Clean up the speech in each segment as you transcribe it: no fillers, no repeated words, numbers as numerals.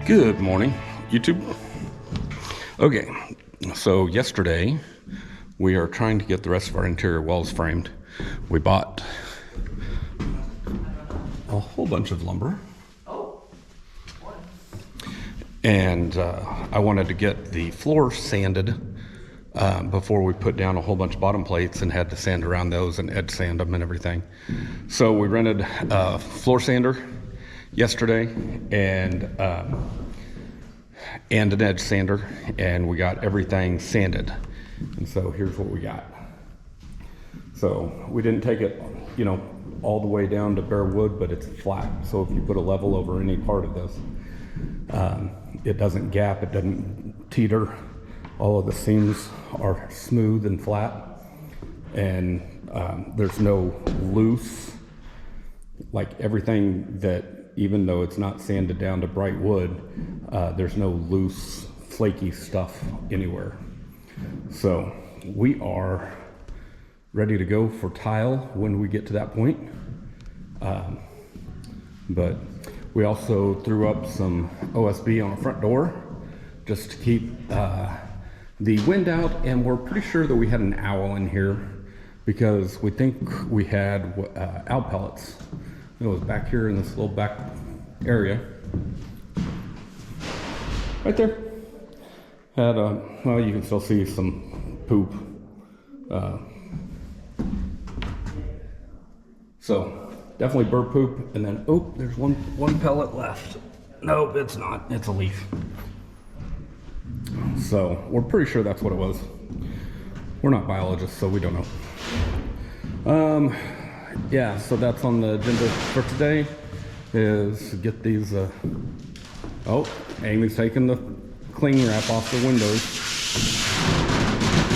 Good morning, YouTube. Okay, so yesterday we are trying to get the rest of our interior walls framed. We bought a whole bunch of lumber. And I wanted to get the floor sanded before we put down a whole bunch of bottom plates and had to sand around those and edge sand them and everything. So we rented a floor sander yesterday and an edge sander, and we got everything sanded. And so here's what we got. So we didn't take it, all the way down to bare wood, but it's flat. So if you put a level over any part of this, it doesn't gap, it doesn't teeter. All of the seams are smooth and flat, and there's no loose, like everything that, even though it's not sanded down to bright wood, there's no loose, flaky stuff anywhere. So we are ready to go for tile when we get to that point. But we also threw up some OSB on the front door just to keep the wind out, and we're pretty sure that we had an owl in here because we think we had owl pellets. It was back here in this little back area. Right there. Had well, you can still see some poop. So definitely bird poop. And then, oh, there's one pellet left. Nope, it's not. It's a leaf. So we're pretty sure that's what it was. We're not biologists, so we don't know. Yeah, so that's on the agenda for today, is get these, oh, Amy's taking the cling wrap off the windows.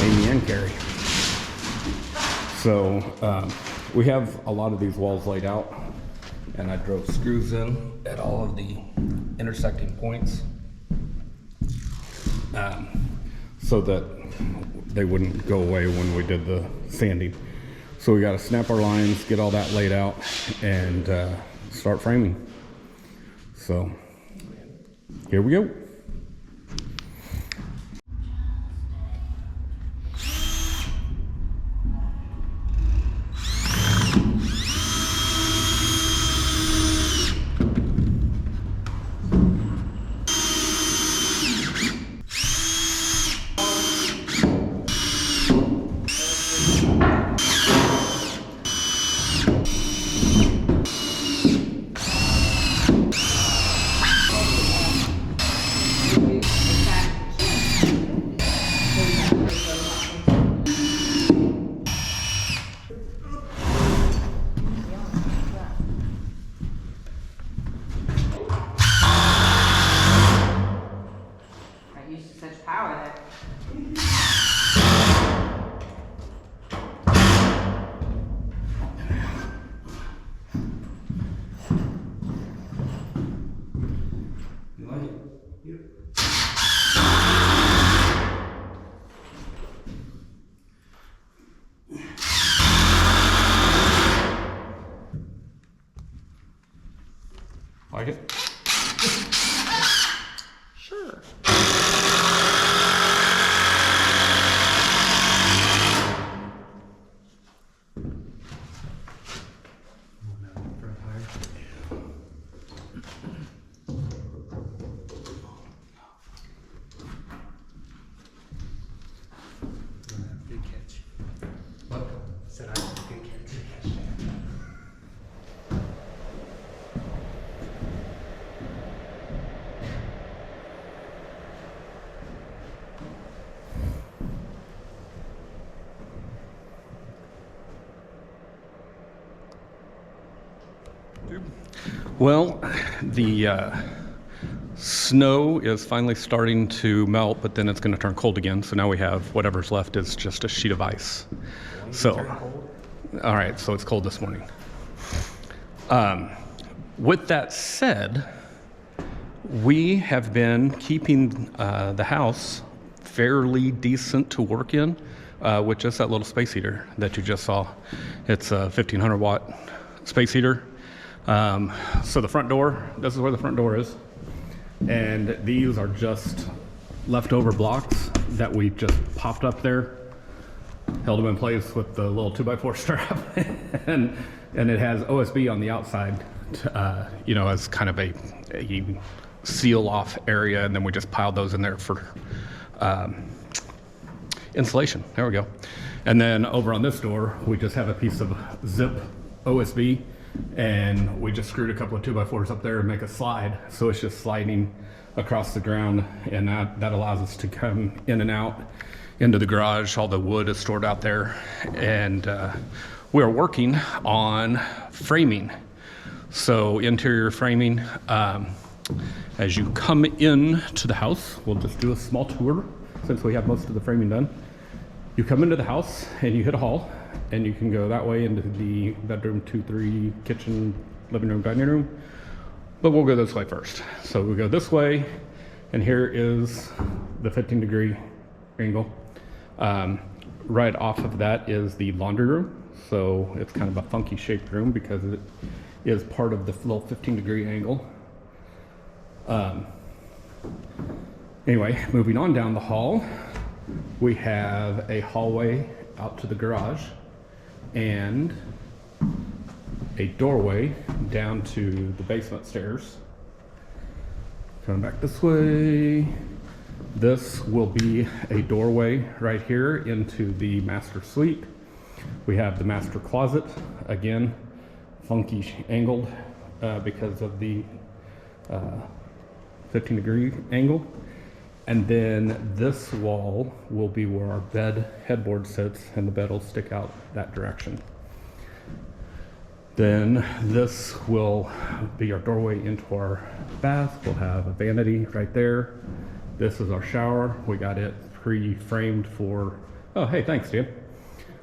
Amy and Carrie. So, we have a lot of these walls laid out, and I drove screws in at all of the intersecting points, so that they wouldn't go away when we did the sanding. So we got to snap our lines, get all that laid out, and start framing. So here we go. Like it? Sure. Good catch. What? Said I have a good catch. Well, the snow is finally starting to melt, but then it's going to turn cold again. So now we have whatever's left is just a sheet of ice. So, all right, so it's cold this morning. With that said, we have been keeping the house fairly decent to work in with just that little space heater that you just saw. It's a 1500 watt space heater. So the front door, this is where the front door is. And these are just leftover blocks that we just popped up there, held them in place with the little 2x4 strap, and it has OSB on the outside, you know, as kind of a seal off area, and then we just piled those in there for insulation. There we go. And then over on this door, we just have a piece of zip OSB, and we just screwed a couple of 2x4s up there and make a slide. So it's just sliding across the ground, and that allows us to come in and out into the garage. All the wood is stored out there, and we are working on framing. So interior framing, as you come in to the house, we'll just do a small tour since we have most of the framing done. You come into the house and you hit a hall, and you can go that way into the bedroom, 2-3, kitchen, living room, dining room. But we'll go this way first. So we go this way, and here is the 15-degree angle. Right off of that is the laundry room. So it's kind of a funky shaped room because it is part of the little 15-degree angle. Anyway, moving on down the hall, we have a hallway out to the garage and a doorway down to the basement stairs. Coming back this way, this will be a doorway right here into the master suite. We have the master closet, again, funky angled because of the 15-degree angle. And then this wall will be where our bed headboard sits, and the bed will stick out that direction. Then this will be our doorway into our bath. We'll have a vanity right there. This is our shower. We got it pre-framed for, oh, hey, thanks, Dan.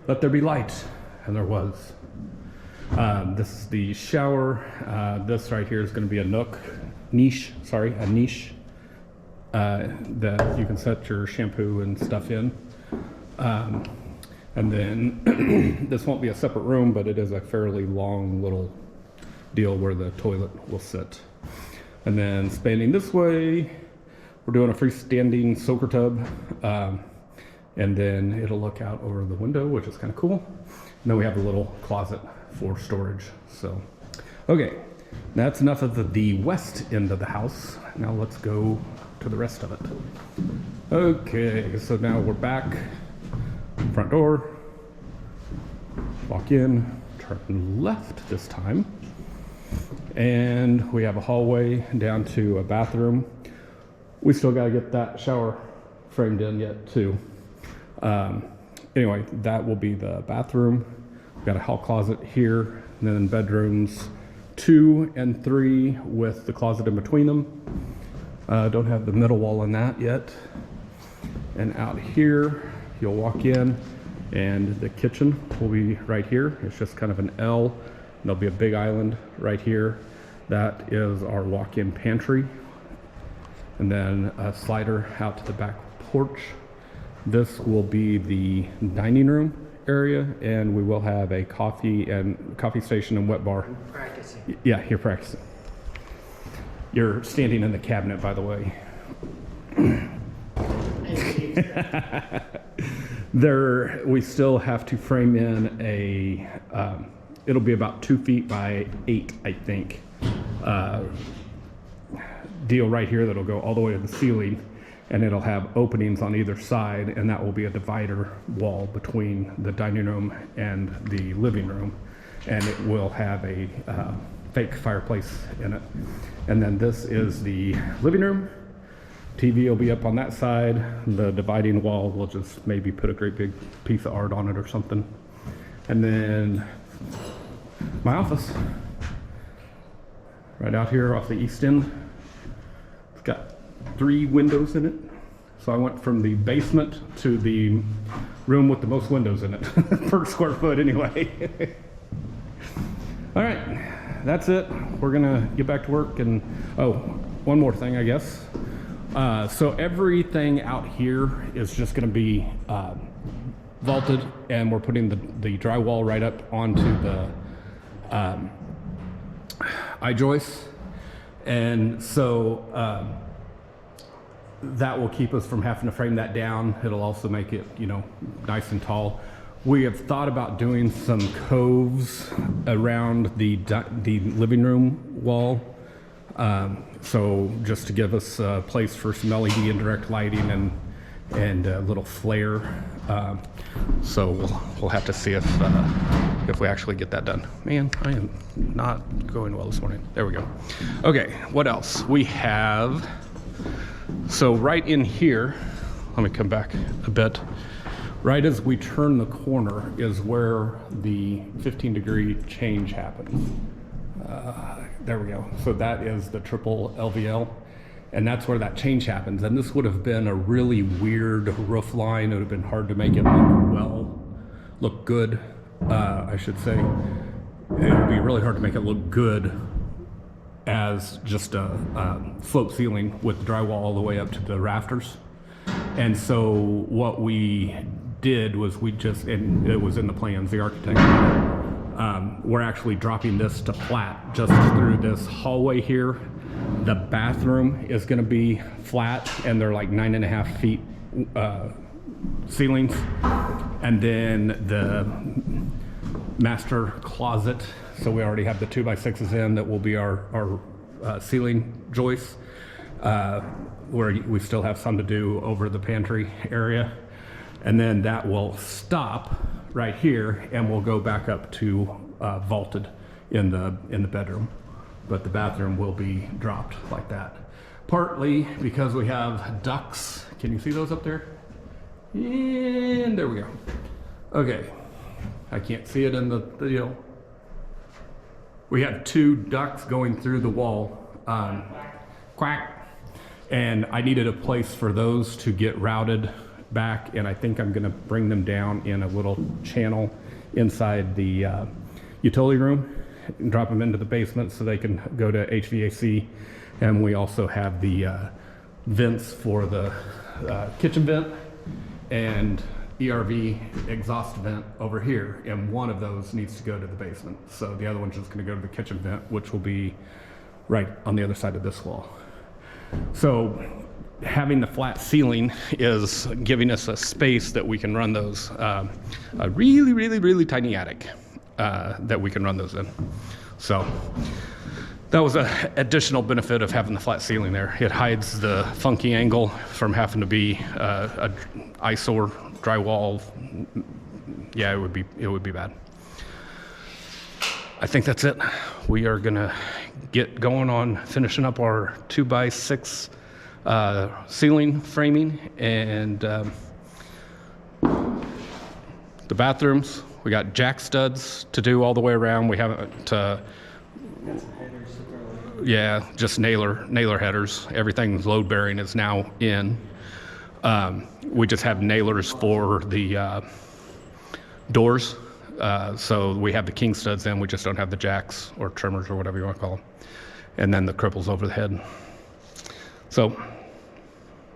Let there be light, and there was. This is the shower. This right here is going to be a niche that you can set your shampoo and stuff in. And then this won't be a separate room, but it is a fairly long little deal where the toilet will sit. And then spanning this way, we're doing a freestanding soaker tub. And then it'll look out over the window, which is kind of cool. And then we have a little closet for storage. So, okay, that's enough of the west end of the house. Now let's go to the rest of it. Okay, so now we're back. Front door. Walk in, turn left this time. And we have a hallway down to a bathroom. We still got to get that shower framed in yet too. Anyway, that will be the bathroom. We've got a hall closet here, and then bedrooms 2 and 3 with the closet in between them. Don't have the middle wall in that yet. And out here, you'll walk in, and the kitchen will be right here. It's just kind of an L. And there'll be a big island right here. That is our walk-in pantry. And then a slider out to the back porch. This will be the dining room area, and we will have a coffee station and wet bar. Practicing. Yeah, you're practicing. You're standing in the cabinet, by the way. We still have to frame in it'll be about 2 feet by 8, I think. Deal right here that'll go all the way to the ceiling, and it'll have openings on either side, and that will be a divider wall between the dining room and the living room, and it will have a fake fireplace in it. And then this is the living room. TV will be up on that side. The dividing wall, we'll just maybe put a great big piece of art on it or something. And then my office, right out here off the east end. It's got 3 windows in it. So I went from the basement to the room with the most windows in it, per square foot anyway. All right, that's it. We're gonna get back to work, and oh, one more thing, I guess. So everything out here is just gonna be vaulted, and we're putting the drywall right up onto the I-joists. And so that will keep us from having to frame that down. It'll also make it, you know, nice and tall. We have thought about doing some coves around the living room wall. So just to give us a place for some LED indirect lighting and a little flare. So we'll have to see if we actually get that done. Man, I am not going well this morning. There we go. Okay, what else? We have, so right in here, let me come back a bit. Right as we turn the corner is where the 15-degree change happens. There we go. So that is the triple LVL, and that's where that change happens. And this would have been a really weird roof line. It would have been hard to make it look good, I should say. It would be really hard to make it look good as just a slope ceiling with drywall all the way up to the rafters. And so what we did was and it was in the plans, the architect, we're actually dropping this to flat just through this hallway here. The bathroom is going to be flat, and they're like 9.5 feet ceilings. And then the master closet, so we already have the 2x6s in, that will be our ceiling joists, where we still have some to do over the pantry area. And then that will stop right here, and we'll go back up to vaulted in the bedroom. But the bathroom will be dropped like that. Partly because we have ducts. Can you see those up there? And there we go. Okay, I can't see it in the deal. We have 2 ducts going through the wall. Quack. And I needed a place for those to get routed back, and I think I'm gonna bring them down in a little channel inside the utility room and drop them into the basement so they can go to HVAC. And we also have the vents for the kitchen vent and ERV exhaust vent over here, and one of those needs to go to the basement. So the other one's just gonna go to the kitchen vent, which will be right on the other side of this wall. So having the flat ceiling is giving us a space that we can run those, a really, really, really tiny attic that we can run those in. So that was an additional benefit of having the flat ceiling there. It hides the funky angle from having to be a eyesore drywall. Yeah, it would be bad. I think that's it. We are gonna get going on finishing up our 2x6 ceiling framing, and the bathrooms. We got jack studs to do all the way around. We haven't, yeah, just nailer headers. Everything's load bearing is now in. We just have nailers for the doors. So we have the king studs in, we just don't have the jacks or trimmers or whatever you want to call them. And then the cripples over the head. So,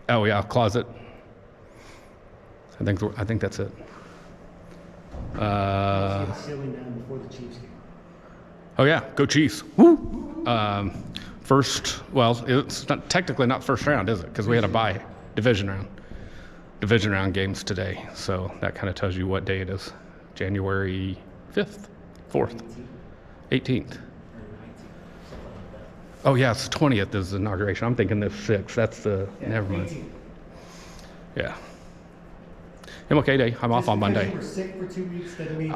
oh yeah, closet. I think that's it. Let's get the ceiling down before the Chiefs game. Oh yeah, go Chiefs! Woo! First, well, it's not technically not first round, is it? Because we had a bye division round games today. So that kind of tells you what day it is. January 5th, 4th, 18th. Oh yeah, it's 20th is the inauguration. I'm thinking the 6th. That's the, never mind. 18th. Yeah. MLK Day. I'm off on Monday. You were sick for 2 weeks, doesn't mean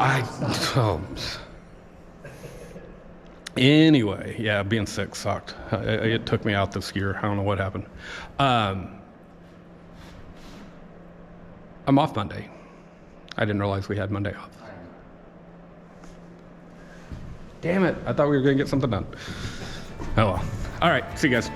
Anyway, yeah, being sick sucked. It took me out this year. I don't know what happened. I'm off Monday. I didn't realize we had Monday off. Damn it. I thought we were going to get something done. Oh well. All right. See you guys.